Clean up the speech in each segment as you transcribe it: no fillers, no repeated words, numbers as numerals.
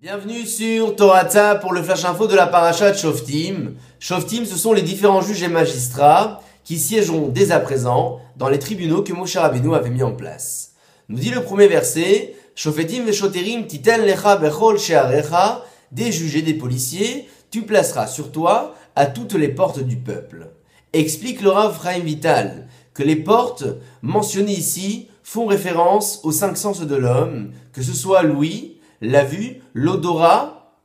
Bienvenue sur Torata pour le flash info de la paracha de Shoftim. Shoftim, ce sont les différents juges et magistrats qui siégeront dès à présent dans les tribunaux que Moshe Rabbeinu avait mis en place. Nous dit le premier verset, Shofetim veshoterim titel lecha bechol she'arecha, des juges et des policiers, tu placeras sur toi à toutes les portes du peuple. Explique le Rav Chaim Vital que les portes mentionnées ici font référence aux 5 sens de l'homme, que ce soit l'ouïe, la vue, l'odorat,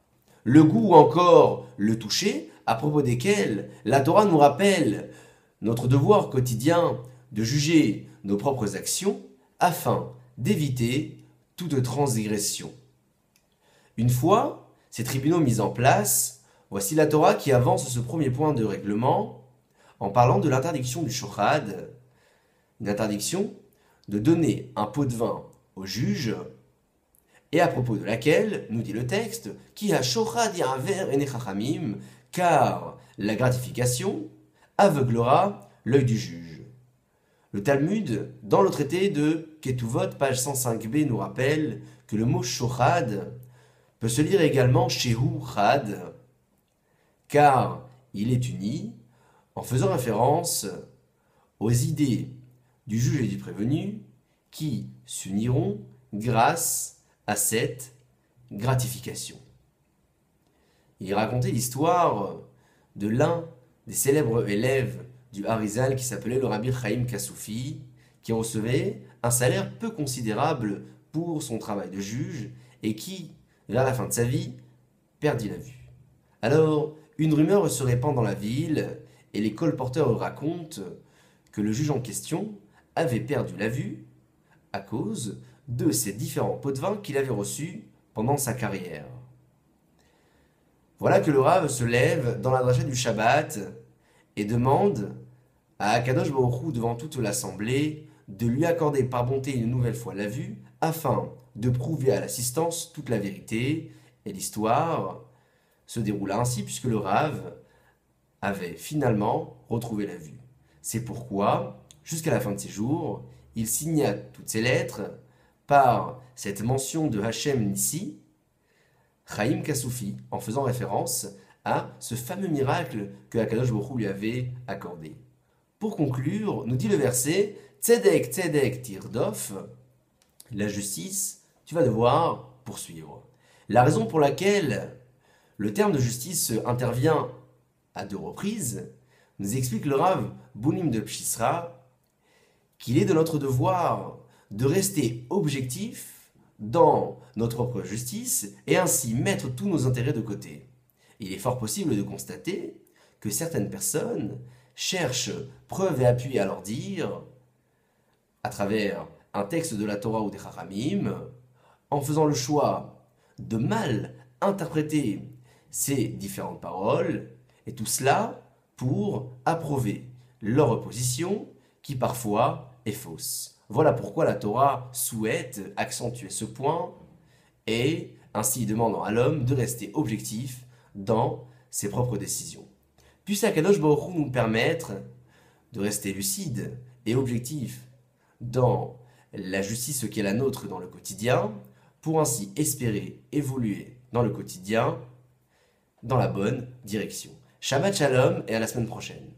le goût ou encore le toucher, à propos desquels la Torah nous rappelle notre devoir quotidien de juger nos propres actions afin d'éviter toute transgression. Une fois ces tribunaux mis en place, voici la Torah qui avance ce premier point de règlement en parlant de l'interdiction du shochad, une interdiction de donner un pot de vin au juge, et à propos de laquelle, nous dit le texte, qui a shochad ya'aver ene chachamim, car la gratification aveuglera l'œil du juge. Le Talmud, dans le traité de Ketuvot, page 105b, nous rappelle que le mot shochad peut se lire également shehu chad, car il est uni en faisant référence aux idées du juge et du prévenu qui s'uniront grâce à cette gratification. Il racontait l'histoire de l'un des célèbres élèves du Harizal qui s'appelait le Rabbi Chaim Kasoufi, qui recevait un salaire peu considérable pour son travail de juge et qui, vers la fin de sa vie, perdit la vue. Alors, une rumeur se répand dans la ville et les colporteurs racontent que le juge en question avait perdu la vue à cause de ces différents pots de vin qu'il avait reçus pendant sa carrière. Voilà que le Rav se lève dans la dracha du Shabbat et demande à Akadosh Baruch Hu devant toute l'assemblée de lui accorder par bonté une nouvelle fois la vue afin de prouver à l'assistance toute la vérité. Et l'histoire se déroula ainsi puisque le Rav avait finalement retrouvé la vue. C'est pourquoi, jusqu'à la fin de ses jours, il signa toutes ces lettres par cette mention de Hachem Nissi, Chaim Kasoufi, en faisant référence à ce fameux miracle que Akadosh Baruch Hu lui avait accordé. Pour conclure, nous dit le verset Tzedek, Tzedek, Tirdof, la justice, tu vas devoir poursuivre. La raison pour laquelle le terme de justice intervient à 2 reprises, nous explique le Rav Bounim de Pshisra qu'il est de notre devoir de rester objectif dans notre propre justice et ainsi mettre tous nos intérêts de côté. Il est fort possible de constater que certaines personnes cherchent preuve et appui à leur dire, à travers un texte de la Torah ou des Chachamim, en faisant le choix de mal interpréter ces différentes paroles, et tout cela pour approuver leur position qui parfois est fausse. Voilà pourquoi la Torah souhaite accentuer ce point et ainsi demandant à l'homme de rester objectif dans ses propres décisions. Puisse Akadosh Baruch Hu nous permettre de rester lucide et objectif dans la justice qui est la nôtre dans le quotidien, pour ainsi espérer évoluer dans le quotidien dans la bonne direction. Shabbat Shalom et à la semaine prochaine.